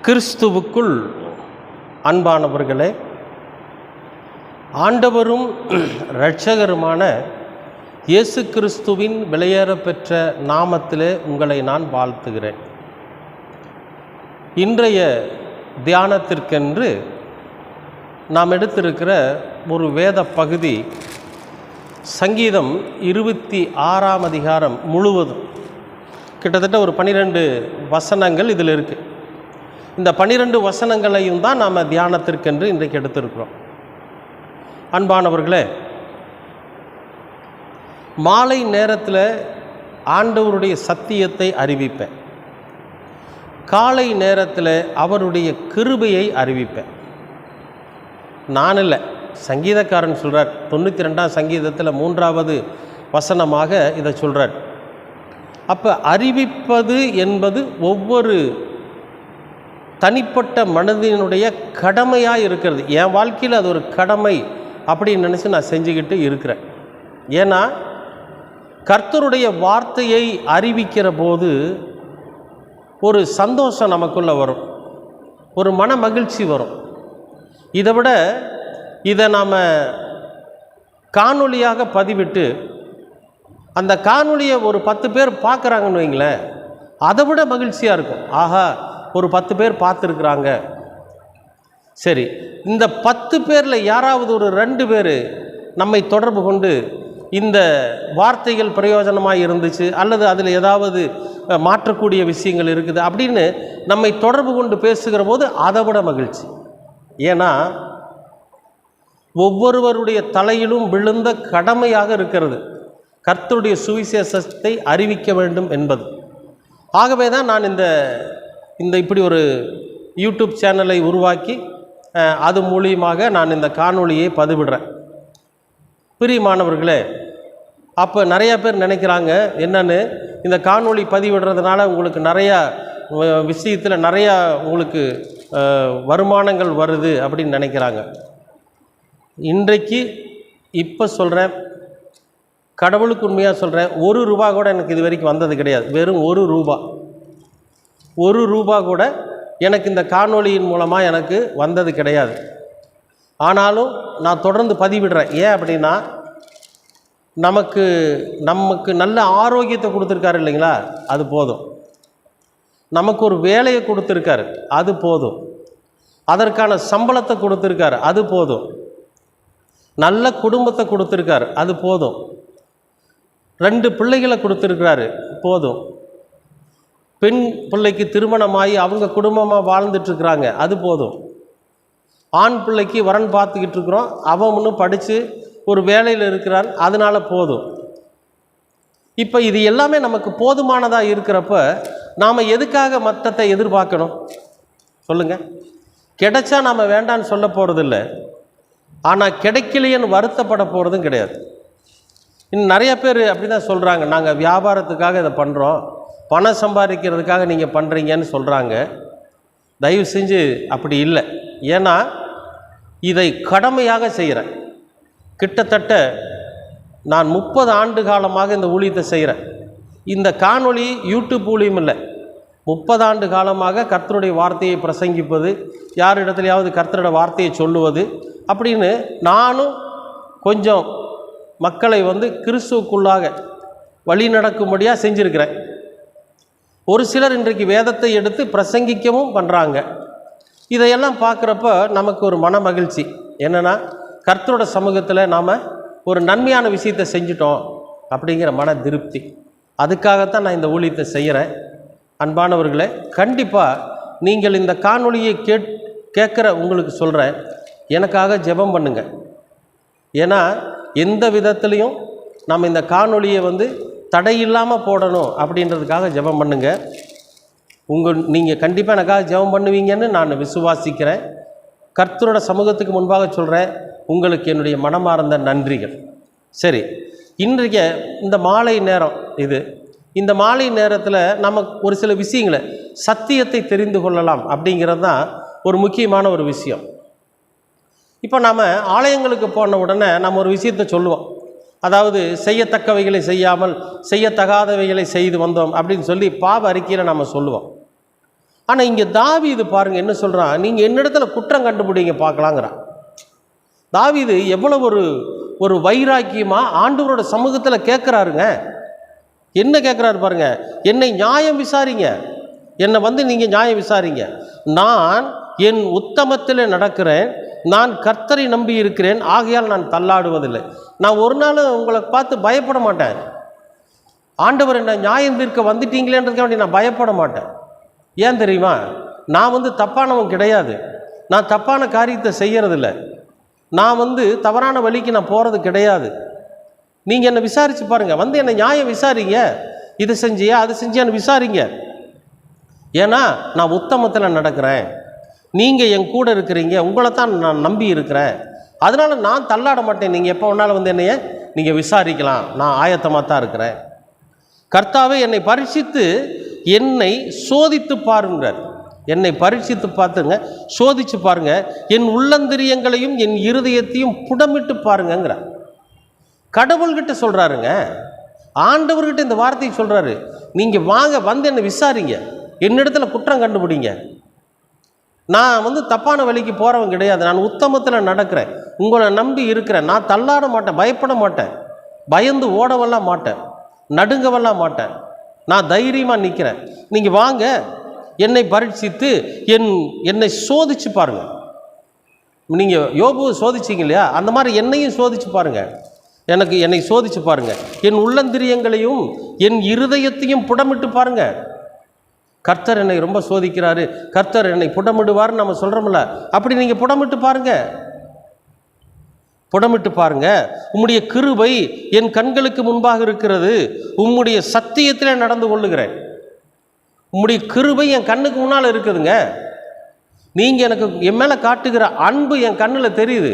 கிறிஸ்துவுக்குள் அன்பானவர்களே, ஆண்டவரும் இரட்சகருமான இயேசு கிறிஸ்துவின் விலையேறப்பெற்ற நாமத்திலே உங்களை நான் வாழ்த்துகிறேன். இன்றைய தியானத்திற்கென்று நாம் எடுத்திருக்கிற ஒரு வேத பகுதி சங்கீதம் 26ஆம் அதிகாரம் முழுவதும். கிட்டத்தட்ட ஒரு 12 வசனங்கள் இதில் இருக்குது. இந்த 12 வசனங்களையும் தான் நாம் தியானத்திற்கென்று இன்றைக்கு எடுத்திருக்கிறோம். அன்பானவர்களே, மாலை நேரத்தில் ஆண்டவருடைய சத்தியத்தை அறிவிப்பேன், காலை நேரத்தில் அவருடைய கிருபையை அறிவிப்பேன். நான் இல்லை, சங்கீதக்காரன் சொல்கிறார். 92ஆம் சங்கீதத்தில் 3வது வசனமாக இதை சொல்கிறார். அப்போ அறிவிப்பது என்பது ஒவ்வொரு தனிப்பட்ட மனிதனுடைய கடமையாக இருக்கிறது. என் வாழ்க்கையில் அது ஒரு கடமை அப்படின்னு நினச்சி நான் செஞ்சுக்கிட்டு இருக்கிறேன். ஏன்னா கர்த்தருடைய வார்த்தையை அறிவிக்கிற போது ஒரு சந்தோஷம் நமக்குள்ளே வரும், ஒரு மன மகிழ்ச்சி வரும். இதை விட இதை நாம் காணொளியாக பதிவிட்டு அந்த காணொளியை ஒரு 10 பேர் பார்க்குறாங்கன்னு வைங்களேன், அதை விட மகிழ்ச்சியாக இருக்கும். ஆஹா, ஒரு 10 பேர் பார்த்துருக்குறாங்க. சரி, இந்த 10 பேரில் யாராவது ஒரு 2 பேர் நம்மை தொடர்பு கொண்டு இந்த வார்த்தைகள் பிரயோஜனமாக இருந்துச்சு, அல்லது அதில் ஏதாவது மாற்றக்கூடிய விஷயங்கள் இருக்குது அப்படின்னு நம்மை தொடர்பு கொண்டு பேசுகிற போது அதை விட மகிழ்ச்சி. ஏன்னா ஒவ்வொருவருடைய தலையிலும் விழுந்த கடமையாக இருக்கிறது கர்த்தருடைய சுவிசேஷத்தை அறிவிக்க வேண்டும் என்பது. ஆகவே தான் நான் இந்த இப்படி ஒரு யூடியூப் சேனலை உருவாக்கி அது மூலியமாக நான் இந்த காணொளியை பதிவிடுறேன். பிரியமானவர்களே, அப்போ நிறையா பேர் நினைக்கிறாங்க, என்னன்னு இந்த காணொளி பதிவிடுறதுனால உங்களுக்கு நிறையா விஷயத்தில் நிறையா உங்களுக்கு வருமானங்கள் வருது அப்படின்னு நினைக்கிறாங்க. இன்றைக்கு இப்போ சொல்கிறேன், கடவுளுக்கு உண்மையாக சொல்கிறேன், ₹1 கூட எனக்கு இது வரைக்கும் வந்தது கிடையாது. வெறும் ₹1 கூட எனக்கு இந்த காணொளியின் மூலமாக எனக்கு வந்தது கிடையாது. ஆனாலும் நான் தொடர்ந்து பதிவிடுறேன். ஏன் அப்படின்னா, நமக்கு நல்ல ஆரோக்கியத்தை கொடுத்துருக்காரு இல்லைங்களா, அது போதும். நமக்கு ஒரு வேலையை கொடுத்துருக்காரு, அது போதும். அதற்கான சம்பளத்தை கொடுத்துருக்காரு, அது போதும். நல்ல குடும்பத்தை கொடுத்துருக்காரு, அது போதும். 2 பிள்ளைகளை கொடுத்துருக்கிறாரு, போதும். பெண் பிள்ளைக்கு திருமணமாகி அவங்க குடும்பமாக வாழ்ந்துட்டுருக்குறாங்க, அது போதும். ஆண் பிள்ளைக்கு வரன் பார்த்துக்கிட்டு இருக்கிறோம், அவன் இன்னும் படித்து ஒரு வேலையில் இருக்கிறான், அதனால் போதும். இப்போ இது எல்லாமே நமக்கு போதுமானதாக இருக்கிறப்ப நாம் எதுக்காக மற்றத்தை எதிர்பார்க்கணும் சொல்லுங்கள்? கிடைச்சா நாம் வேண்டான்னு சொல்ல போகிறதில்ல, ஆனால் கிடைக்கலையேன்னு வருத்தப்பட போகிறதும் கிடையாது. இன்னும் நிறைய பேர் அப்படி தான் சொல்கிறாங்க, நாங்கள் வியாபாரத்துக்காக இதை பண்ணுறோம், பணம் சம்பாதிக்கிறதுக்காக நீங்கள் பண்ணுறீங்கன்னு சொல்கிறாங்க. தயவு செஞ்சு அப்படி இல்லை. ஏன்னா இதை கடமையாக செய்கிறேன். கிட்டத்தட்ட நான் 30 ஆண்டு காலமாக இந்த ஊழியத்தை செய்கிறேன். இந்த காணொளி யூடியூப் ஊழியம் இல்லை, 30 ஆண்டு காலமாக கர்த்தருடைய வார்த்தையை பிரசங்கிப்பது, யாரிடத்துலையாவது கர்த்தருடைய வார்த்தையை சொல்லுவது அப்படின்னு நானும் கொஞ்சம் மக்களை கிறிஸ்துவுக்குள்ளாக வழி நடக்கும்படியாக செஞ்சுருக்கிறேன். ஒரு சிலர் இன்றைக்கு வேதத்தை எடுத்து பிரசங்கிக்கவும் பண்ணுறாங்க. இதையெல்லாம் பார்க்குறப்ப நமக்கு ஒரு மன மகிழ்ச்சி. என்னென்னா, கர்த்தரோட சமூகத்தில் நாம் ஒரு நன்மையான விஷயத்தை செஞ்சிட்டோம் அப்படிங்கிற மன திருப்தி. அதுக்காகத்தான் நான் இந்த ஊழியத்தை செய்கிறேன். அன்பானவர்களே, கண்டிப்பாக நீங்கள் இந்த காணொளியை கேட்குற உங்களுக்கு சொல்கிறேன், எனக்காக ஜெபம் பண்ணுங்கள். ஏன்னா எந்த விதத்துலேயும் நம்ம இந்த காணொளியை தடையில்லாமல் போடணும் அப்படின்றதுக்காக ஜெபம் பண்ணுங்கள். நீங்கள் கண்டிப்பாக எனக்காக ஜெபம் பண்ணுவீங்கன்னு நான் விசுவாசிக்கிறேன். கர்த்தரோட சமூகத்துக்கு முன்பாக சொல்கிறேன், உங்களுக்கு என்னுடைய மனமார்ந்த நன்றிகள். சரி, இன்றைய இந்த மாலை நேரம் இந்த மாலை நேரத்தில் நம்ம ஒரு சில விஷயங்களை, சத்தியத்தை தெரிந்து கொள்ளலாம் அப்படிங்கிறது தான் ஒரு முக்கியமான ஒரு விஷயம். இப்போ நாம் ஆலயங்களுக்கு போன உடனே நம்ம ஒரு விஷயத்தை சொல்லுவோம், அதாவது செய்யத்தக்கவைகளை செய்யாமல் செய்யத்தகாதவைகளை செய்து வந்தோம் அப்படின்னு சொல்லி பாவ அறிக்கையில் நம்ம சொல்லுவோம். ஆனால் இங்கே தாவீது பாருங்க என்ன சொல்கிறான், நீங்கள் என்னிடத்துல குற்றம் கண்டுபிடிங்க பார்க்கலாங்கிறான். தாவீது எவ்வளவு ஒரு வைராக்கியமாக ஆண்டவரோட சமூகத்தில் கேட்குறாருங்க. என்ன கேட்குறாரு பாருங்க, என்னை நியாயம் விசாரிங்க, என்னை வந்து நீங்கள் நியாயம் விசாரிங்க. நான் என் உத்தமத்தில் நடக்கிறேன், நான் கர்த்தரை நம்பி இருக்கிறேன், ஆகையால் நான் தள்ளாடுவதில்லை. நான் ஒரு நாள் உங்களை பார்த்து பயப்பட மாட்டேன். ஆண்டவர் என்ன நியாயம் தீர்க்க வந்துட்டீங்களேன்றதுக்காக வேண்டி நான் பயப்பட மாட்டேன். ஏன் தெரியுமா, நான் வந்து தப்பானவன் கிடையாது, நான் தப்பான காரியத்தை செய்யறதில்ல, நான் வந்து தவறான வழிக்கு நான் போகிறது கிடையாது. நீங்கள் என்னை விசாரித்து பாருங்கள், வந்து என்னை நியாயம் விசாரிங்க, இது செஞ்சியா அது செஞ்சியான்னு விசாரிங்க. ஏன்னா நான் உத்தமத்தில் நடக்கிறேன், நீங்கள் என் கூட இருக்கிறீங்க, உங்களை தான் நான் நம்பி இருக்கிறேன், அதனால் நான் தள்ளாட மாட்டேன். நீங்கள் எப்போ வேணாலும் வந்து என்னைய நீங்கள் விசாரிக்கலாம், நான் ஆயத்தமாக தான் இருக்கிறேன். கர்த்தாவே என்னை பரீட்சித்து என்னை சோதித்து பாருங்கிறார். என்னை பரீட்சித்து பார்த்துங்க, சோதித்து பாருங்க, என் உள்ளந்திரியங்களையும் என் இருதயத்தையும் புடமிட்டு பாருங்கிறார். கடவுள்கிட்ட சொல்கிறாருங்க, ஆண்டவர்கிட்ட இந்த வார்த்தையை சொல்கிறாரு. நீங்கள் வாங்க, வந்து என்னை விசாரிங்க, என்னிடத்துல குற்றம் கண்டுபிடிங்க. நான் வந்து தப்பான வழிக்கு போகிறவன் கிடையாது, நான் உத்தமத்தில் நடக்கிறேன், உங்களை நம்பி இருக்கிறேன், நான் தள்ளாட மாட்டேன், பயப்பட மாட்டேன், பயந்து ஓடவெல்லாம் மாட்டேன், நடுங்கவெல்லாம் மாட்டேன், நான் தைரியமாக நிற்கிறேன். நீங்கள் வாங்க, என்னை பரீட்சித்து என்னை சோதிச்சு பாருங்கள். நீங்கள் யோபுவை சோதிச்சிங்க இல்லையா, அந்த மாதிரி என்னையும் சோதிச்சு பாருங்கள், என்னை சோதிச்சு பாருங்கள், என் உள்ளந்திரியங்களையும் என் இருதயத்தையும் புடமிட்டு பாருங்கள். கர்த்தர் என்னை ரொம்ப சோதிக்கிறாரு, கர்த்தர் என்னை புடமிடுவார்னு நம்ம சொல்கிறோம்ல, அப்படி நீங்கள் புடமிட்டு பாருங்கள், புடமிட்டு பாருங்க. உம்முடைய கிருபை என் கண்களுக்கு முன்பாக இருக்கிறது, உம்முடைய சத்தியத்திலே நடந்து கொள்ளுகிறேன். உம்முடைய கிருபை என் கண்ணுக்கு முன்னால் இருக்குதுங்க. நீங்கள் எனக்கு என் மேலே காட்டுகிற அன்பு என் கண்ணில் தெரியுது,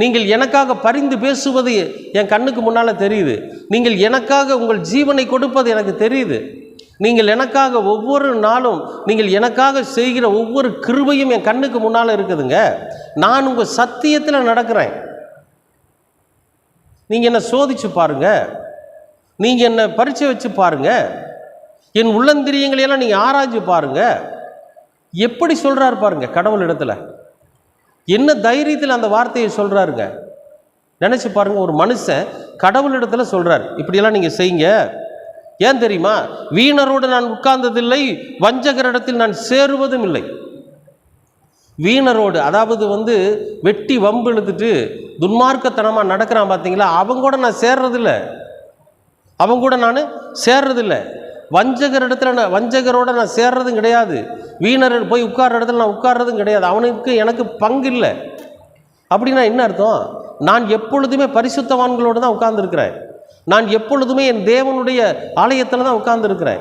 நீங்கள் எனக்காக பரிந்து பேசுவது என் கண்ணுக்கு முன்னால் தெரியுது, நீங்கள் எனக்காக உங்கள் ஜீவனை கொடுப்பது எனக்கு தெரியுது, நீங்கள் எனக்காக ஒவ்வொரு நாளும் நீங்கள் எனக்காக செய்கிற ஒவ்வொரு கிருபையும் என் கண்ணுக்கு முன்னால் இருக்குதுங்க. நான் உங்கள் சத்தியத்தில் நடக்கிறேன். நீங்கள் என்னை சோதிச்சு பாருங்கள், நீங்கள் என்னை பரீட்சை வச்சு பாருங்கள், என் உள்ளந்திரியங்களையெல்லாம் நீங்கள் ஆராய்ச்சி பாருங்கள். எப்படி சொல்கிறாரு பாருங்கள், கடவுள் இடத்துல என்ன தைரியத்தில் அந்த வார்த்தையை சொல்கிறாருங்க. நினச்சி பாருங்கள், ஒரு மனுஷன் கடவுள் இடத்துல சொல்கிறார், இப்படியெல்லாம் நீங்கள் செய்யுங்க. ஏன் தெரியுமா, வீணரோடு நான் உட்கார்ந்ததில்லை, வஞ்சகரிடத்தில் நான் சேருவதும் இல்லை. வீணரோடு, அதாவது வந்து வெட்டி வம்பு இழுத்துட்டு துன்மார்க்கத்தனமாக நடக்கிறான் பார்த்தீங்களா, அவங்க கூட நான் சேர்றதில்லை, அவங்க கூட நான் சேர்றதில்லை. வஞ்சகரோடு நான் சேர்றதும் கிடையாது, வீணர் போய் உட்கார்ற இடத்துல நான் உட்கார்றதும் கிடையாது, அவனுக்கு எனக்கு பங்கு இல்லை. அப்படின்னா என்ன அர்த்தம், நான் எப்பொழுதுமே பரிசுத்தவான்களோடு தான் உட்கார்ந்துருக்கிறேன், நான் எப்பொழுதுமே என் தேவனுடைய ஆலயத்தில் தான் உட்கார்ந்துருக்கிறேன்,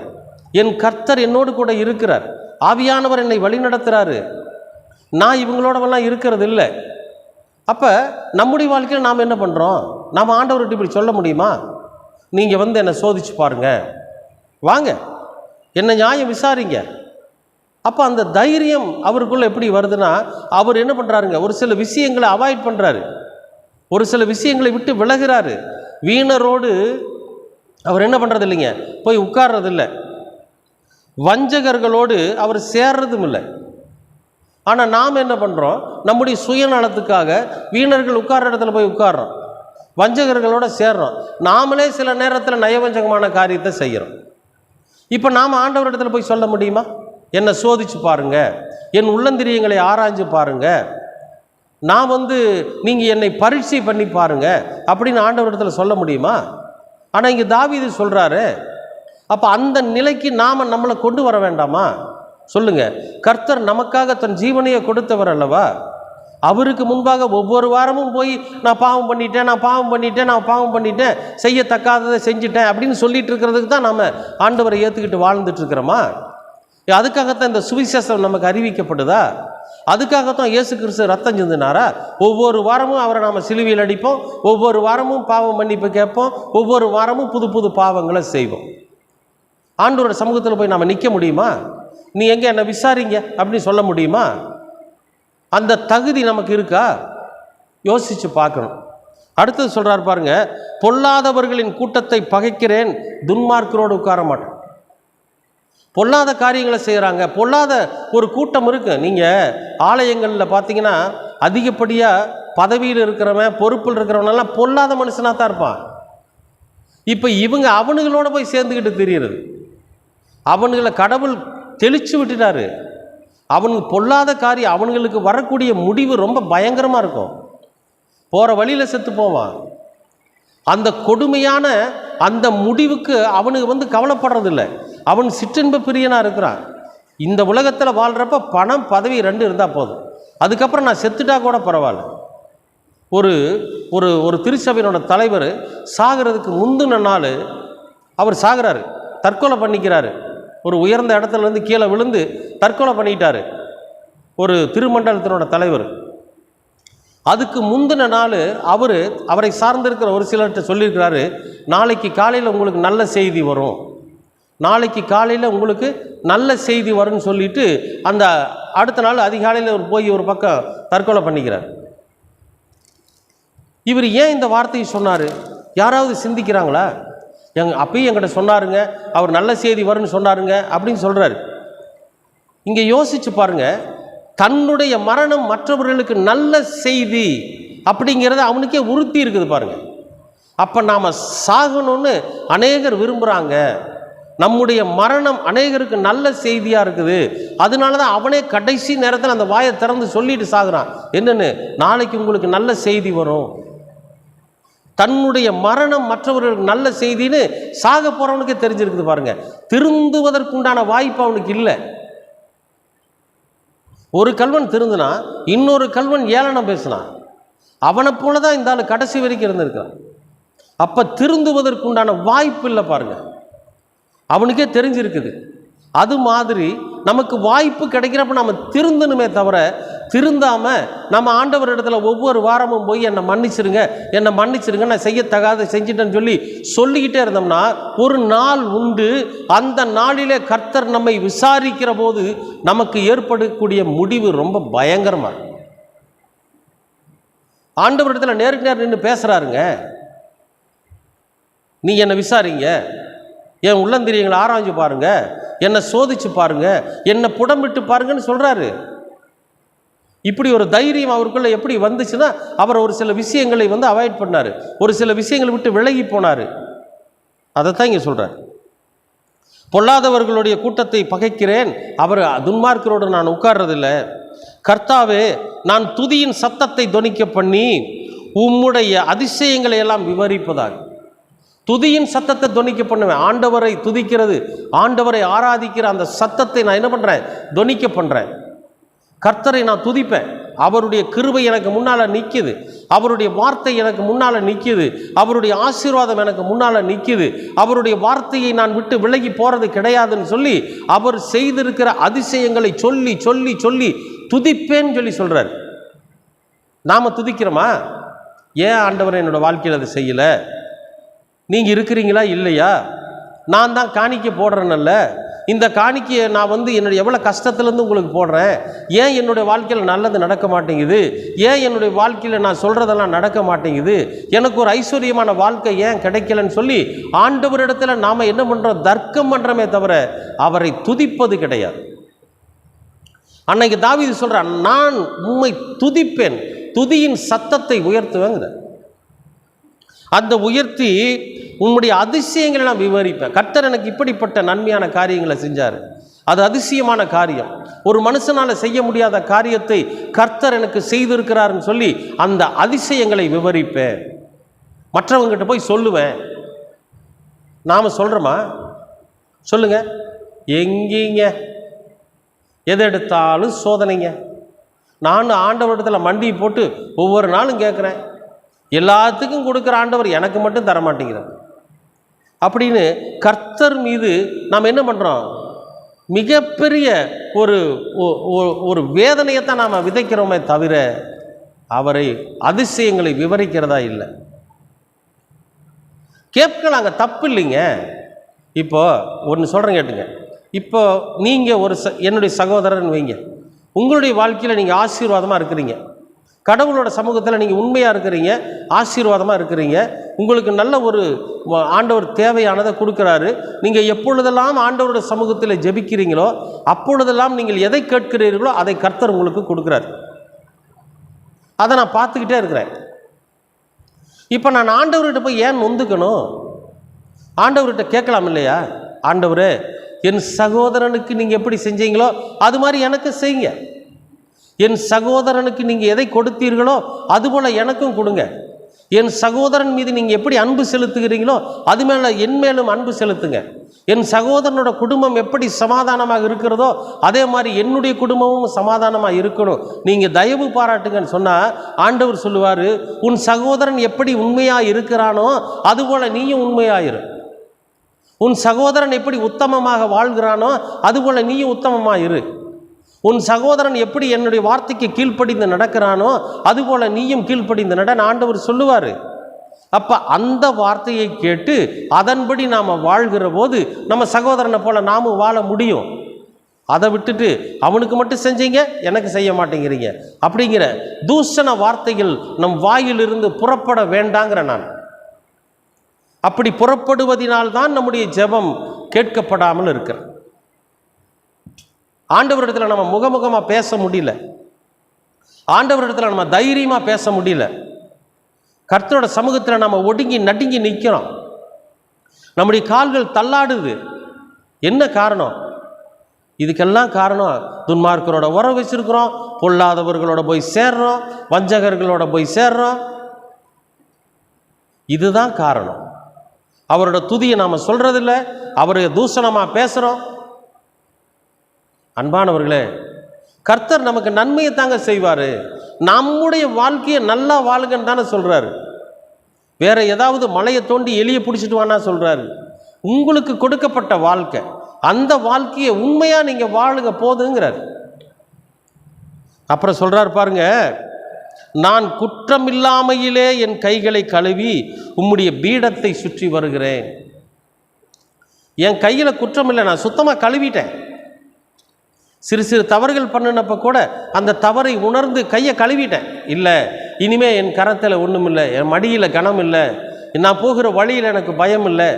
என் கர்த்தர் என்னோடு கூட இருக்கிறார், ஆவியானவர் என்னை வழி நடத்துகிறாரு, நான் இவங்களோடவெல்லாம் இருக்கிறது இல்லை. அப்போ நம்முடைய வாழ்க்கையில் நாம் என்ன பண்ணுறோம், நாம் ஆண்டவர்கிட்ட இப்படி சொல்ல முடியுமா, நீங்கள் வந்து என்னை சோதிச்சு பாருங்கள், வாங்க என்னை நியாயம் விசாரிங்க. அப்போ அந்த தைரியம் அவருக்குள்ளே எப்படி வருதுன்னா, அவர் என்ன பண்ணுறாருங்க, ஒரு சில விஷயங்களை அவாய்ட் பண்ணுறாரு, ஒரு சில விஷயங்களை விட்டு விலகிறாரு. வீணரோடு அவர் என்ன பண்ணுறது இல்லைங்க, போய் உட்கார்றதில்லை, வஞ்சகர்களோடு அவர் சேர்றதும் இல்லை. ஆனால் நாம் என்ன பண்ணுறோம், நம்முடைய சுயநலத்துக்காக வீணர்கள் உட்கார்ற இடத்துல போய் உட்கார்றோம், வஞ்சகர்களோடு சேர்றோம், நாமளே சில நேரத்தில் நயவஞ்சகமான காரியத்தை செய்கிறோம். இப்போ நாம் ஆண்டவர் இடத்துல போய் சொல்ல முடியுமா, என்னை சோதிச்சு பாருங்கள், என் உள்ளந்திரியங்களை ஆராய்ஞ்சு பாருங்கள், நான் வந்து நீங்கள் என்னை பரீட்சை பண்ணி பாருங்கள் அப்படின்னு ஆண்டவர் இடத்துல சொல்ல முடியுமா? ஆனால் இங்கே தாவீது சொல்கிறாரு. அப்போ அந்த நிலைக்கு நாம் நம்மளை கொண்டு வர வேண்டாமா சொல்லுங்கள். கர்த்தர் நமக்காக தன் ஜீவனையை கொடுத்தவர் அல்லவா, அவருக்கு முன்பாக ஒவ்வொரு வாரமும் போய் நான் பாவம் பண்ணிட்டேன், செய்யத்தக்காததை செஞ்சிட்டேன் அப்படின்னு சொல்லிட்டு இருக்கிறதுக்கு தான் நம்ம ஆண்டவரை ஏற்றுக்கிட்டு வாழ்ந்துட்டு இருக்கிறோமா? அதுக்காகத்தான் இந்த சுவிசேஷம் நமக்கு அறிவிக்கப்படுதா? அதுக்காகத்தான் இயேசு கிறிஸ்து ரத்தம் சிந்தினாரா? ஒவ்வொரு வாரமும் அவரை நாம் சிலுவையில் அடிப்போம், ஒவ்வொரு வாரமும் பாவம் மன்னிப்பு கேட்போம், ஒவ்வொரு வாரமும் புது புது பாவங்களை செய்வோம். ஆண்டவரோட சமூகத்தில் போய் நாம் நிற்க முடியுமா? நீ எங்கே என்னை விசாரிங்க அப்படின்னு சொல்ல முடியுமா? அந்த தகுதி நமக்கு இருக்கா? யோசித்து பார்க்கணும். அடுத்தது சொல்கிறார் பாருங்க, பொல்லாதவர்களின் கூட்டத்தை பகைக்கிறேன், துன்மார்க்கரோடு உட்கார மாட்டேன். பொல்லாத காரியங்களை செய்கிறாங்க. பொல்லாத ஒரு கூட்டம் இருக்குது. நீங்கள் ஆலயங்களில் பார்த்தீங்கன்னா அதிகப்படியாக பதவியில் இருக்கிறவன், பொறுப்பில் இருக்கிறவனெல்லாம் பொல்லாத மனுஷனாக தான் இருப்பான். இப்போ இவங்க அவனுங்களோட போய் சேர்ந்துக்கிட்டு தெரியுறது. அவனுங்களை கடவுள் தெளிச்சு விட்டுட்டாரு. அவனுக்கு பொல்லாத காரியம், அவனுங்களுக்கு வரக்கூடிய முடிவு ரொம்ப பயங்கரமாக இருக்கும். போகிற வழியில் செத்து போவான். அந்த கொடுமையான அந்த முடிவுக்கு அவனுக்கு கவலைப்படுறதில்லை. அவன் சிற்றின்ப பிரியனாக இருக்கிறான். இந்த உலகத்தில் வாழ்கிறப்ப பணம் பதவி 2 இருந்தால் போதும். அதுக்கப்புறம் நான் செத்துட்டா கூட பரவாயில்ல. ஒரு ஒரு ஒரு திருச்சபையினோட தலைவர் சாகிறதுக்கு முந்தின நாள் அவர் சாகிறாரு, தற்கொலை பண்ணிக்கிறாரு. ஒரு உயர்ந்த இடத்துலேருந்து கீழே விழுந்து தற்கொலை பண்ணிட்டார் ஒரு திருமண்டலத்தினோட தலைவர். அதுக்கு முந்தின நாள் அவரை சார்ந்திருக்கிற ஒரு சிலர்கிட்ட சொல்லியிருக்கிறாரு, நாளைக்கு காலையில் உங்களுக்கு நல்ல செய்தி வரும், நாளைக்கு காலையில் உங்களுக்கு நல்ல செய்தி வரும்னு சொல்லிட்டு அந்த அடுத்த நாள் அதிகாலையில் போய் ஒரு பக்கம் தற்கொலை பண்ணிக்கிறார். இவர் ஏன் இந்த வார்த்தையை சொன்னார்? யாராவது சிந்திக்கிறாங்களா? அப்பயும் என்கிட்ட சொன்னாருங்க, அவர் நல்ல செய்தி வரும்னு சொன்னாருங்க அப்படின்னு சொல்கிறாரு. இங்கே யோசிச்சு பாருங்க, தன்னுடைய மரணம் மற்றவர்களுக்கு நல்ல செய்தி அப்படிங்கிறத அவனுக்கே உறுத்தி இருக்குது பாருங்க. அப்போ நாம் சாகணும்னு அநேகர் விரும்புகிறாங்க, நம்முடைய மரணம் அநேகருக்கு நல்ல செய்தியாக இருக்குது. அதனால தான் அவனே கடைசி நேரத்தில் அந்த வாயை திறந்து சொல்லிட்டு சாகுறான். என்னென்னு? நாளைக்கு உங்களுக்கு நல்ல செய்தி வரும். தன்னுடைய மரணம் மற்றவர்களுக்கு நல்ல செய்தின்னு சாக போகிறவனுக்கே தெரிஞ்சிருக்குது பாருங்க. திருந்துவதற்குண்டான வாய்ப்பு அவனுக்கு இல்லை. ஒரு கல்வன் திருந்தினா இன்னொரு கல்வன் ஏளனம் பேசினான். அவனை போல தான் இந்த ஆள் கடைசி வரைக்கும் இருந்திருக்கான். அப்போ திருந்துவதற்குண்டான வாய்ப்பு இல்லை பாருங்க. அவனுக்கே தெரிஞ்சிருக்குது. அது மாதிரி நமக்கு வாய்ப்பு கிடைக்கிறப்ப நம்ம திருந்தணுமே தவிர, திருந்தாமல் நம்ம ஆண்டவர் இடத்துல ஒவ்வொரு வாரமும் போய் என்னை மன்னிச்சிருங்க, நான் செய்யத்தகாத செஞ்சிட்டேன்னு சொல்லிக்கிட்டே இருந்தோம்னா ஒரு நாள் உண்டு. அந்த நாளிலே கர்த்தர் நம்மை விசாரிக்கிற போது நமக்கு ஏற்படக்கூடிய முடிவு ரொம்ப பயங்கரமாக இருக்கும். ஆண்டவர் இடத்துல நேருக்கு நேர் நின்று பேசுகிறாருங்க, நீ என்னை விசாரிங்க, என் உள்ளந்திரியங்களை ஆராய்ஞ்சு பாருங்க, என்னை சோதிச்சு பாருங்க, என்னை புடம்பிட்டு பாருங்கன்னு சொல்கிறாரு. இப்படி ஒரு தைரியம் அவருக்குள்ள எப்படி வந்துச்சுன்னா, அவர் ஒரு சில விஷயங்களை அவாய்ட் பண்ணார், ஒரு சில விஷயங்களை விட்டு விலகி போனார். அதைத்தான் இங்கே சொல்கிறார். பொல்லாதவர்களுடைய கூட்டத்தை பகைக்கிறேன், அவர் துன்மார்க்கரோடு நான் உட்கார்றதில்லை. கர்த்தாவே, நான் துதியின் சத்தத்தை தொனிக்க பண்ணி உம்முடைய அதிசயங்களை எல்லாம் விவரிப்பதாக. துதியின் சத்தத்தை தொனிக்க பண்ணுவேன். ஆண்டவரை துதிக்கிறது, ஆண்டவரை ஆராதிக்கிற அந்த சத்தத்தை நான் என்ன பண்ணுறேன்? தொனிக்க பண்ணுறேன். கர்த்தரை நான் துதிப்பேன். அவருடைய கிருபை எனக்கு முன்னால் நிற்கிது, அவருடைய வார்த்தை எனக்கு முன்னால் நிற்கிது, அவருடைய ஆசீர்வாதம் எனக்கு முன்னால் நிற்கிது, அவருடைய வார்த்தையை நான் விட்டு விலகி போகிறது கிடையாதுன்னு சொல்லி அவர் செய்திருக்கிற அதிசயங்களை சொல்லி சொல்லி சொல்லி துதிப்பேன்னு சொல்கிறார். நாம் துதிக்கிறோமா? ஏன் ஆண்டவர் என்னோடய வாழ்க்கையில் அதை செய்யலை? நீங்கள் இருக்கிறீங்களா இல்லையா? நான் தான் காணிக்கை போடுறேன்னல்ல, இந்த காணிக்கையை நான் என்னுடைய எவ்வளோ கஷ்டத்துலேருந்து உங்களுக்கு போடுறேன். ஏன் என்னுடைய வாழ்க்கையில் நல்லது நடக்க மாட்டேங்குது? ஏன் என்னுடைய வாழ்க்கையில் நான் சொல்கிறதெல்லாம் நடக்க மாட்டேங்குது? எனக்கு ஒரு ஐஸ்வர்யமான வாழ்க்கை ஏன் கிடைக்கலன்னு சொல்லி ஆண்டவரிடத்தில் நாம் என்ன பண்ணுறோம்? தர்க்கம் பண்ணுறோமே தவிர அவரை துதிப்பது கிடையாது. அன்னைக்கு தாவீது சொல்கிறான், நான் உம்மை துதிப்பேன், துதியின் சத்தத்தை உயர்த்துவேங்கிற. அந்த உயர்த்தி உன்னுடைய அதிசயங்களை நான் விவரிப்பேன். கர்த்தர் எனக்கு இப்படிப்பட்ட நன்மையான காரியங்களை செஞ்சார், அது அதிசயமான காரியம். ஒரு மனுஷனால் செய்ய முடியாத காரியத்தை கர்த்தர் எனக்கு செய்திருக்கிறாருன்னு சொல்லி அந்த அதிசயங்களை விவரிப்பேன், மற்றவங்ககிட்ட போய் சொல்லுவேன். நாம் சொல்கிறோமா? சொல்லுங்க. எங்கீங்க? எது எடுத்தாலும் சோதனைங்க. நான் ஆண்டவரிடத்தில் மண்டி போட்டு ஒவ்வொரு நாளும் கேட்குறேன், எல்லாத்துக்கும் கொடுக்குற ஆண்டவர் எனக்கு மட்டும் தரமாட்டேங்கிறார் அப்படின்னு கர்த்தர் மீது நாம் என்ன பண்ணுறோம்? மிகப்பெரிய ஒரு வேதனையைத்தான் நாம் விதைக்கிறோமே தவிர அவரை அதிசயங்களை விவரிக்கிறதா இல்லை. கேட்கலாங்க, தப்பு இல்லைங்க. இப்போ ஒன்று சொல்கிறேன் கேட்டுங்க. இப்போ நீங்கள் என்னுடைய சகோதரன் வைங்க, உங்களுடைய வாழ்க்கையில் நீங்கள் ஆசீர்வாதமாக இருக்கிறீங்க, கடவுளோட சமூகத்தில் நீங்கள் உண்மையாக இருக்கிறீங்க, ஆசீர்வாதமாக இருக்கிறீங்க, உங்களுக்கு நல்ல ஒரு ஆண்டவர் தேவையானதை கொடுக்குறாரு. நீங்கள் எப்பொழுதெல்லாம் ஆண்டவரோட சமூகத்தில் ஜெபிக்கிறீங்களோ அப்பொழுதெல்லாம் நீங்கள் எதை கேட்கிறீர்களோ அதை கர்த்தர் உங்களுக்கு கொடுக்குறாரு. அதை நான் பார்த்துக்கிட்டே இருக்கிறேன். இப்போ நான் ஆண்டவர்கிட்ட போய் ஏன் நொந்துக்கணும்? ஆண்டவர்கிட்ட கேட்கலாம் இல்லையா? ஆண்டவரே, என் சகோதரனுக்கு நீங்கள் எப்படி செஞ்சீங்களோ அது மாதிரி எனக்கு செய்யுங்க. என் சகோதரனுக்கு நீங்கள் எதை கொடுத்தீர்களோ அதுபோல் எனக்கும் கொடுங்க. என் சகோதரன் மீது நீங்கள் எப்படி அன்பு செலுத்துகிறீங்களோ அது மேலே என் மேலும் அன்பு செலுத்துங்க. என் சகோதரனோட குடும்பம் எப்படி சமாதானமாக இருக்கிறதோ அதே மாதிரி என்னுடைய குடும்பமும் சமாதானமாக இருக்கணும், நீங்கள் தயவு பாராட்டுங்கன்னு சொன்னால் ஆண்டவர் சொல்லுவார், உன் சகோதரன் எப்படி உண்மையாக இருக்கிறானோ அதுபோல் நீயும் உண்மையாயிரு. உன் சகோதரன் எப்படி உத்தமமாக வாழ்கிறானோ அதுபோல் நீயும் உத்தமமாக இரு. உன் சகோதரன் எப்படி என்னுடைய வார்த்தைக்கு கீழ்ப்படிந்து நடக்கிறானோ அதுபோல் நீயும் கீழ்ப்படிந்து நட ஆண்டவர் சொல்லுவார். அப்போ அந்த வார்த்தையை கேட்டு அதன்படி நாம் வாழ்கிற போது நம்ம சகோதரனை போல் நாமும் வாழ முடியும். அதை விட்டுட்டு அவனுக்கு மட்டும் செஞ்சீங்க எனக்கு செய்ய மாட்டேங்கிறீங்க அப்படிங்கிற தூஷண வார்த்தைகள் நம் வாயிலிருந்து புறப்பட வேண்டாங்கிற நான். அப்படி புறப்படுவதினால்தான் நம்முடைய ஜெபம் கேட்கப்படாமல் இருக்கிறது. ஆண்டவரிடத்தில் நம்ம முகமுகமாக பேச முடியல, ஆண்டவரிடத்தில் நம்ம தைரியமாக பேச முடியல, கர்த்தரோட சமூகத்தில் நம்ம ஒடுங்கி நடுங்கி நிற்கிறோம், நம்முடைய கால்கள் தள்ளாடுது. என்ன காரணம்? இதுக்கெல்லாம் காரணம் துன்மார்க்கரோட உறவு வச்சிருக்கிறோம், பொல்லாதவர்களோட போய் சேர்றோம், வஞ்சகர்களோட போய் சேர்றோம். இதுதான் காரணம். அவரோட துதியை நாம் சொல்கிறதில்ல, அவரை தூஷணமாக பேசுகிறோம். அன்பானவர்களே, கர்த்தர் நமக்கு நன்மையை தாங்க செய்வார். நம்முடைய வாழ்க்கையை நல்லா வாழுங்கன்னு தானே சொல்கிறாரு. வேற ஏதாவது மலையை தோண்டி எலியை பிடிச்சிட்டு வானா சொல்கிறாரு. உங்களுக்கு கொடுக்கப்பட்ட வாழ்க்கை, அந்த வாழ்க்கையை உண்மையாக நீங்கள் வாழுங்க போதுங்கிறார். அப்புறம் சொல்கிறார் பாருங்க, நான் குற்றமில்லாமையிலே என் கைகளை கழுவி உம்முடைய பீடத்தை சுற்றி வருகிறேன். என் கையில் குற்றம் இல்லை, நான் சுத்தமாக கழுவிட்டேன். சிறு சிறு தவறுகள் பண்ணினப்போ கூட அந்த தவறை உணர்ந்து கையை கழுவிட்டேன். இல்லை, இனிமே என் கரத்தில் ஒன்றும் இல்லை, என் மடியில் கனம் இல்லை, நான் போகிற வழியில் எனக்கு பயம் இல்லை.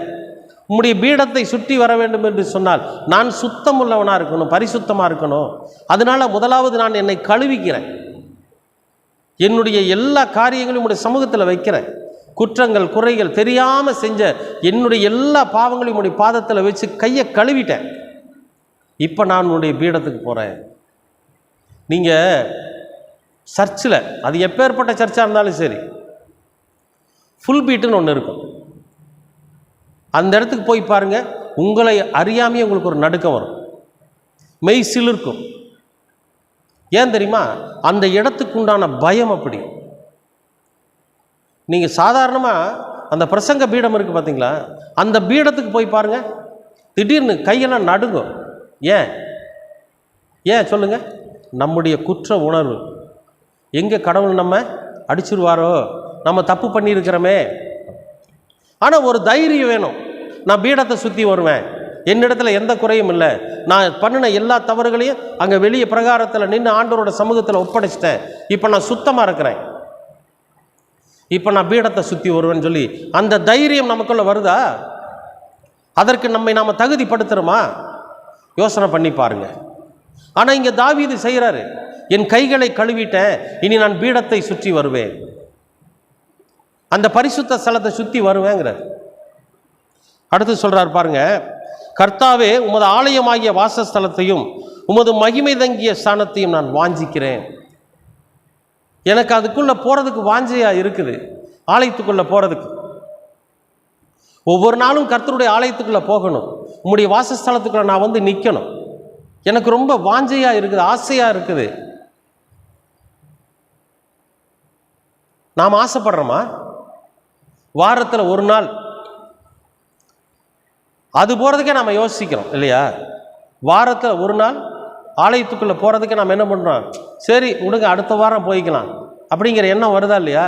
உம்முடைய பீடத்தை சுற்றி வர வேண்டும் என்று சொன்னால் நான் சுத்தம் உள்ளவனாக இருக்கணும், பரிசுத்தமாக இருக்கணும். அதனால் முதலாவது நான் என்னை கழுவிக்கிறேன். என்னுடைய எல்லா காரியங்களையும் உடைய சமூகத்தில் வைக்கிறேன். குற்றங்கள் குறைகள் தெரியாமல் செஞ்ச என்னுடைய எல்லா பாவங்களையும் உடைய பாதத்தில் வச்சு கையை கழுவிட்டேன். இப்போ நான் உன்னுடைய பீடத்துக்கு போகிறேன். நீங்கள் சர்ச்சில், அது எப்பேற்பட்ட சர்ச்சாக இருந்தாலும் சரி, ஃபுல் பீட்டுன்னு ஒன்று இருக்கும். அந்த இடத்துக்கு போய் பாருங்கள், உங்களை அறியாமையே உங்களுக்கு ஒரு நடுக்கம் வரும், மெய் சிலிர்க்கும். ஏன் தெரியுமா? அந்த இடத்துக்கு உண்டான பயம் அப்படி. நீங்கள் சாதாரணமாக அந்த பிரசங்க பீடம் இருக்குது பார்த்தீங்களா, அந்த பீடத்துக்கு போய் பாருங்கள், திடீர்னு கையெல்லாம் நடுங்கும். ஏன் சொல்லுங்கள்? நம்முடைய குற்ற உணர்வு. எங்கே கடவுள் நம்ம அடிச்சிருவாரோ, நம்ம தப்பு பண்ணியிருக்கிறோமே. ஆனால் ஒரு தைரியம் வேணும். நான் பீடத்தை சுற்றி வருவேன், என்னிடத்துல எந்த குறையும் இல்லை, நான் பண்ணின எல்லா தவறுகளையும் அங்கே வெளியே பிரகாரத்தில் நின்று ஆண்டவரோட சமூகத்தில் ஒப்படைச்சிட்டேன், இப்போ நான் சுத்தமாக இருக்கிறேன், இப்போ நான் பீடத்தை சுற்றி வருவேன்னு சொல்லி அந்த தைரியம் நமக்குள்ளே வருதா? அதற்கு நம்மை நாம் தகுதிப்படுத்துகிறோமா? யோசனை பண்ணி பாருங்க. ஆனால் இங்கே தாவீது செய்கிறாரு, என் கைகளை கழுவிட்டேன், இனி நான் பீடத்தை சுற்றி வருவேன், அந்த பரிசுத்த ஸ்தலத்தை சுற்றி வருவேங்கிறார். அடுத்து சொல்கிறார் பாருங்க, கர்த்தாவே, உமது ஆலயமாகிய வாசஸ்தலத்தையும் உமது மகிமை தங்கிய ஸ்தானத்தையும் நான் வாஞ்சிக்கிறேன். எனக்கு அதுக்குள்ளே போகிறதுக்கு வாஞ்சையாக இருக்குது, ஆலயத்துக்குள்ளே போகிறதுக்கு. ஒவ்வொரு நாளும் கர்த்தருடைய ஆலயத்துக்குள்ளே போகணும், உம்முடைய வாசஸ்தலத்துக்குள்ளே நான் வந்து நிற்கணும். எனக்கு ரொம்ப வாஞ்சையாக இருக்குது, ஆசையாக இருக்குது. நாம் ஆசைப்படுறோமா? வாரத்தில் ஒரு நாள் அது போகிறதுக்கே நாம் யோசிக்கிறோம் இல்லையா? வாரத்தில் ஒரு நாள் ஆலயத்துக்குள்ளே போகிறதுக்கே நாம் என்ன பண்ணுறோம்? சரி விடுங்க, அடுத்த வாரம் போய்க்கலாம் அப்படிங்கிற எண்ணம் வருதா இல்லையா?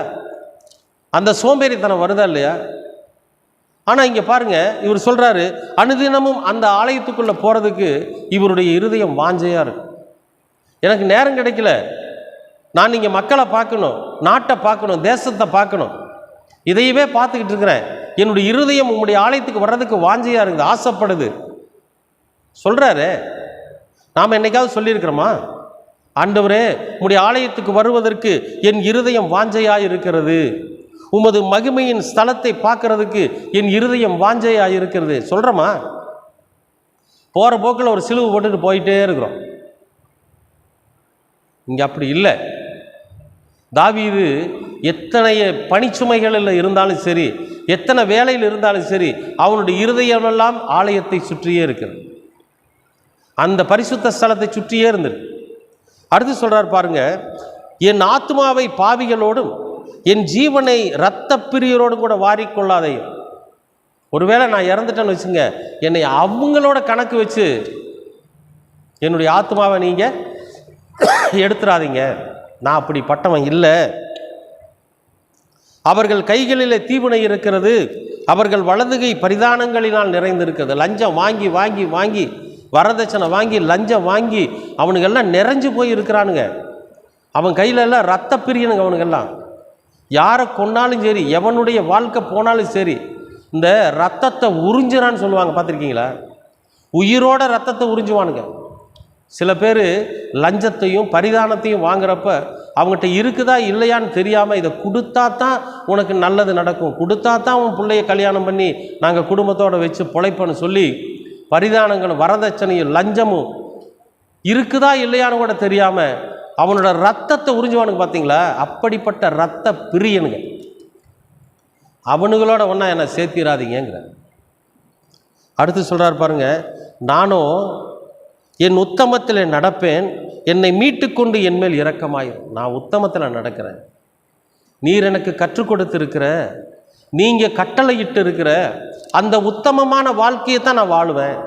அந்த சோம்பேறித்தனம் வருதா இல்லையா? ஆனால் இங்கே பாருங்கள், இவர் சொல்கிறாரு, அனுதினமும் அந்த ஆலயத்துக்குள்ளே போகிறதுக்கு இவருடைய இருதயம் வாஞ்சையாக இருக்கு. எனக்கு நேரம் கிடைக்கல, நான் இங்கே மக்களை பார்க்கணும், நாட்டை பார்க்கணும், தேசத்தை பார்க்கணும். இதையவே பார்த்துக்கிட்டு இருக்கிறேன். என்னுடைய இருதயம் உங்களுடைய ஆலயத்துக்கு வர்றதுக்கு வாஞ்சையாக இருக்குது, ஆசைப்படுது சொல்கிறாரு. நாம் என்னைக்காவது சொல்லியிருக்கிறோமா, ஆண்டவரே உம்முடைய ஆலயத்துக்கு வருவதற்கு என் இருதயம் வாஞ்சையாக இருக்கிறது, உமது மகிமையின் ஸ்தலத்தை பார்க்கறதுக்கு என் இருதயம் வாஞ்சையாக இருக்கிறது சொல்கிறோமா? போகிற போக்கில் ஒரு சிலுவை போட்டுட்டு போயிட்டே இருக்கிறோம். இங்கே அப்படி இல்லை. தாவீது எத்தனை பணிச்சுமைகளில் இருந்தாலும் சரி, எத்தனை வேலையில் இருந்தாலும் சரி, அவனுடைய இருதயமெல்லாம் ஆலயத்தை சுற்றியே இருக்கிறது, அந்த பரிசுத்த ஸ்தலத்தை சுற்றியே இருந்தது. அடுத்து சொல்கிறார் பாருங்க, என் ஆத்மாவை பாவிகளோடும் என் ஜீவனை இரத்த பிரியரோடும் கூட வாரிக்கொள்ளாதையும். ஒருவேளை நான் இறந்துட்டேன்னு வச்சுங்க, என்னை அவங்களோட கணக்கு வச்சு என்னுடைய ஆத்மாவை நீங்கள் எடுத்துடாதீங்க. நான் அப்படி பட்டவன் இல்லை. அவர்கள் கைகளிலே தீவினை இருக்கிறது, அவர்கள் வலதுகை பரிதானங்களினால் நிறைந்திருக்கிறது. லஞ்சம் வாங்கி வாங்கி வாங்கி, வரதட்சணை வாங்கி, லஞ்சம் வாங்கி அவனுங்கெல்லாம் நிறைஞ்சு போய் இருக்கிறானுங்க. அவன் கையிலெல்லாம் ரத்த பிரியனுங்க. அவனுங்கெல்லாம் யாரை கொன்னாலும் சரி, எவனுடைய வாழ்க்கை போனாலும் சரி, இந்த ரத்தத்தை உறிஞ்சிறான்னு சொல்லுவாங்க, பார்த்துருக்கீங்களா? உயிரோட ரத்தத்தை உறிஞ்சுவானுங்க. சில பேர் லஞ்சத்தையும் பரிதானத்தையும் வாங்குறப்ப அவங்ககிட்ட இருக்குதா இல்லையான்னு தெரியாமல், இதை கொடுத்தா தான் உனக்கு நல்லது நடக்கும், கொடுத்தா தான் உன் பிள்ளைய கல்யாணம் பண்ணி நாங்கள் குடும்பத்தோடு வச்சு பொழைப்போன்னு சொல்லி பரிதானங்களும் வரதட்சணையும் லஞ்சமும் இருக்குதா இல்லையான்னு கூட தெரியாமல் அவனோட ரத்தத்தை உறிஞ்சுவானுங்க. பார்த்தீங்களா? அப்படிப்பட்ட ரத்த பிரியனுங்க. அவனுங்களோட ஒன்றா என்னை சேர்த்திராதீங்கிற. அடுத்து சொல்கிறார் பாருங்க, நானும் என் உத்தமத்தில் நடப்பேன், என்னை மீட்டுக்கொண்டு என்மேல் இரக்கமாயிரும். நான் உத்தமத்தில் நடக்கிறேன், நீர் எனக்கு கற்றுக் கொடுத்துருக்கிற, நீங்கள் கட்டளையிட்டு இருக்கிற அந்த உத்தமமான வாழ்க்கையை தான் நான் வாழுவேன்.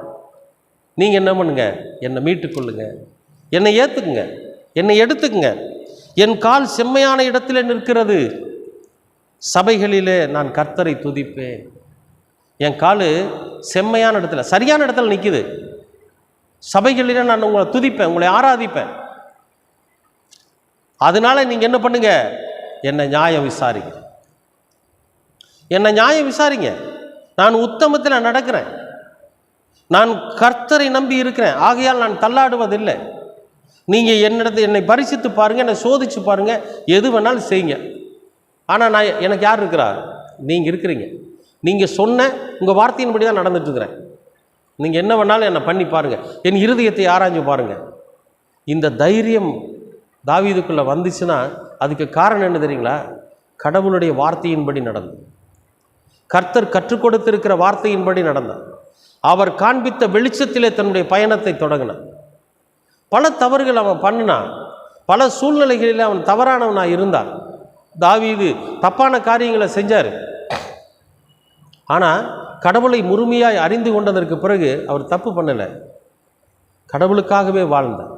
நீங்கள் என்ன பண்ணுங்க, என்னை மீட்டுக்கொள்ளுங்க, என்னை ஏற்றுக்குங்க, என்னை எடுத்துக்குங்க. என் கால் செம்மையான இடத்துல நிற்கிறது, சபைகளிலே நான் கர்த்தரை துதிப்பேன். என் கால் செம்மையான இடத்துல, சரியான இடத்துல நிற்குது. சபைகளிலே நான் உங்களை துதிப்பேன், உங்களை ஆராதிப்பேன். அதனால நீங்கள் என்ன பண்ணுங்க, என்னை நியாயம் விசாரிங்க, என்னை நியாயம் விசாரிங்க. நான் உத்தமத்தில் நடக்கிறேன், நான் கர்த்தரை நம்பி இருக்கிறேன், ஆகையால் நான் தள்ளாடுவதில்லை. நீங்கள் என்னை பரிசித்து பாருங்கள், என்னை சோதித்து பாருங்கள், எது வேணாலும் செய்யுங்க. ஆனால் எனக்கு யார் இருக்கிறா? நீங்கள் இருக்கிறீங்க. நீங்கள் சொன்ன உங்கள் வார்த்தையின்படி தான் நடந்துட்டுருக்கிறேன். நீங்கள் என்ன வேணாலும் என்னை பண்ணி பாருங்கள், என் இருதயத்தை ஆராய்ஞ்சு பாருங்கள். இந்த தைரியம் தாவீதுக்குள்ளே வந்துச்சுன்னா அதுக்கு காரணம் என்ன தெரியுங்களா? கடவுளுடைய வார்த்தையின்படி நடந்தது. கர்த்தர் கற்றுக் கொடுத்திருக்கிற வார்த்தையின்படி நடந்தான். அவர் காண்பித்த வெளிச்சத்திலே தன்னுடைய பயணத்தை தொடங்கினான். பல தவறுகள் அவன் பண்ணினான், பல சூழ்நிலைகளில் அவன் தவறானவனாக இருந்தான். தாவீது தப்பான காரியங்களை செஞ்சார். ஆனால் கடவுளை முழுமையாய் அறிந்து கொண்டதற்கு பிறகு அவர் தப்பு பண்ணலை, கடவுளுக்காகவே வாழ்ந்தார்.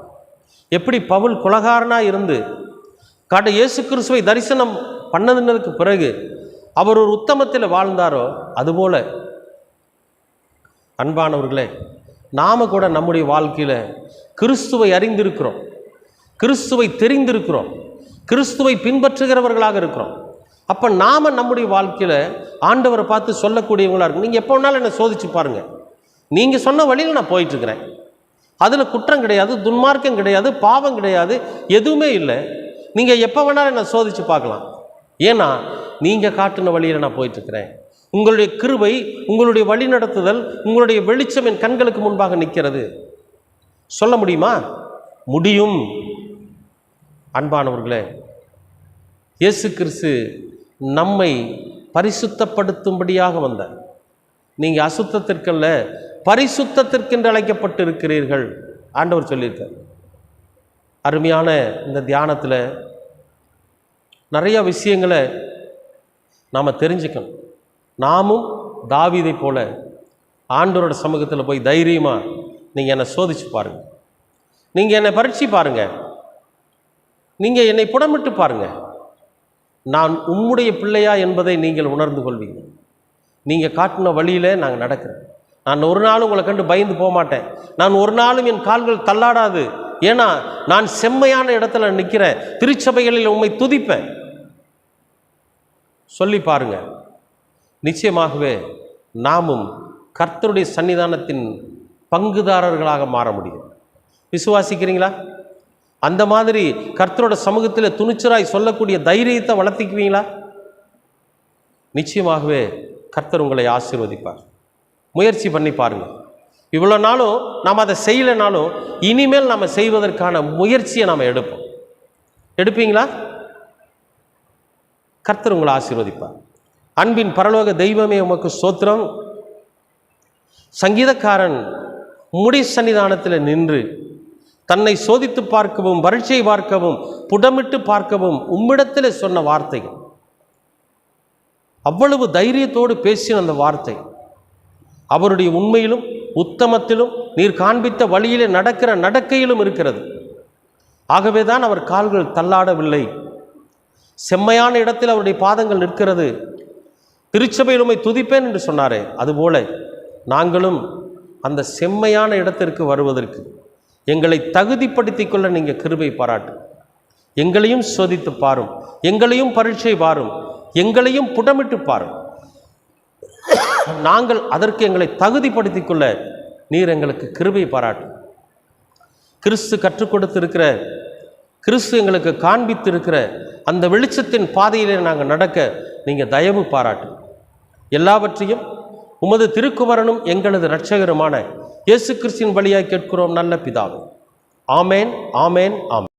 எப்படி பவுல் குலகாரனாக இருந்து இயேசு கிறிஸ்துவை தரிசனம் பண்ணதுனதுக்கு பிறகு அவர் ஒரு உத்தமத்தில் வாழ்ந்தாரோ, அதுபோல் அன்பானவர்களே, நாம் கூட நம்முடைய வாழ்க்கையில் கிறிஸ்துவை அறிந்திருக்கிறோம், கிறிஸ்துவை தெரிந்திருக்கிறோம், கிறிஸ்துவை பின்பற்றுகிறவர்களாக இருக்கிறோம். அப்போ நாம் நம்முடைய வாழ்க்கையில் ஆண்டவரை பார்த்து சொல்லக்கூடியவங்களாக இருக்கும். நீங்கள் எப்போ வேணாலும் என்னை சோதித்து பாருங்கள், நீங்கள் சொன்ன வழியில் நான் போயிட்டுருக்கிறேன், அதில் குற்றம் கிடையாது, துன்மார்க்கம் கிடையாது, பாவம் கிடையாது, எதுவுமே இல்லை. நீங்கள் எப்போ வேணாலும் என்னை சோதித்து பார்க்கலாம். ஏன்னா நீங்கள் காட்டின வழியில் நான் போயிட்டுருக்கிறேன். உங்களுடைய கிருபை, உங்களுடைய வழி நடத்துதல், உங்களுடைய வெளிச்சம் என் கண்களுக்கு முன்பாக நிற்கிறது. சொல்ல முடியுமா? முடியும். அன்பானவர்களே, இயேசு கிறிஸ்து நம்மை பரிசுத்தப்படுத்தும்படியாக வந்தார். நீங்கள் அசுத்தத்திற்கல்ல பரிசுத்தத்திற்கென்று அழைக்கப்பட்டு இருக்கிறீர்கள், ஆண்டவர் சொல்லியிருக்கார். அருமையான இந்த தியானத்தில் நிறைய விஷயங்களை நாம் தெரிஞ்சுக்கணும். நாமும் தாவீதை போல ஆண்டவரோட சமூகத்தில் போய் தைரியமாக நீங்கள் என்னை சோதிச்சு பாருங்கள், நீங்கள் என்னை பரீட்சை பாருங்கள், நீங்கள் என்னை புடமிட்டு பாருங்கள். நான் உம்முடைய பிள்ளையா என்பதை நீங்கள் உணர்ந்து கொள்வீங்க. நீங்கள் காட்டின வழியில் நாங்கள் நடக்கிறேன். நான் ஒரு நாளும் உங்களை கண்டு பயந்து போக மாட்டேன். நான் ஒரு நாளும் என் கால்கள் தள்ளாடாது. ஏன்னா நான் செம்மையான இடத்துல நிற்கிறேன், திருச்சபைகளில் உம்மை துதிப்பேன். சொல்லி பாருங்க, நிச்சயமாகவே நாமும் கர்த்தருடைய சன்னிதானத்தின் பங்குதாரர்களாக மாற முடியும். விசுவாசிக்கிறீங்களா? அந்த மாதிரி கர்த்தரோட சமூகத்தில் துணிச்சலாய் சொல்லக்கூடிய தைரியத்தை வளர்த்திக்குவீங்களா? நிச்சயமாகவே கர்த்தர் உங்களை ஆசீர்வதிப்பார். முயற்சி பண்ணி பாருங்கள். இவ்வளோ நாளும் நாம் அதை செய்யலைனாலும் இனிமேல் நாம் செய்வதற்கான முயற்சியை நாம் எடுப்போம். எடுப்பீங்களா? கர்த்தர் உங்களை ஆசீர்வதிப்பார். அன்பின் பரலோக தெய்வமே உமக்கு ஸ்தோத்திரம். சங்கீதக்காரன் முடி சன்னிதானத்தில் நின்று தன்னை சோதித்து பார்க்கவும் பரீட்சை பார்க்கவும் புடமிட்டு பார்க்கவும் உம்மிடத்தில் சொன்ன வார்த்தைகள், அவ்வளவு தைரியத்தோடு பேசின அந்த வார்த்தை அவருடைய உண்மையிலும் உத்தமத்திலும் நீர் காண்பித்த வழியிலே நடக்கிற நடக்கையிலும் இருக்கிறது. ஆகவே தான் அவர் கால்கள் தள்ளாடவில்லை. செம்மையான இடத்தில் அவருடைய பாதங்கள் நிற்கிறது. திருச்சபையில் உம்மை துதிப்பேன் என்று சொன்னாரே, அதுபோல நாங்களும் அந்த செம்மையான இடத்திற்கு வருவதற்கு எங்களை தகுதிப்படுத்திக் கொள்ள நீங்கள் கிருபை பாராட்டு. எங்களையும் சோதித்து பாரும், எங்களையும் பரீட்சை பாரும், எங்களையும் புடமிட்டு பாரும். நாங்கள் அதற்கு எங்களை தகுதிப்படுத்திக் கொள்ள நீர் எங்களுக்கு கிருபை பாராட்டு. கிறிஸ்து கற்றுக் கொடுத்திருக்கிற, கிறிஸ்து எங்களுக்கு காண்பித்திருக்கிற அந்த வெளிச்சத்தின் பாதையிலே நாங்கள் நடக்க நீங்கள் தயவு பாராட்டு. எல்லாவற்றையும் உமது திருக்குமரனும் எங்களது இரட்சகருமான இயேசு கிறிஸ்துவின் வழியாய் கேட்கிறோம் நல்ல பிதாவே. ஆமேன், ஆமேன், ஆமேன்.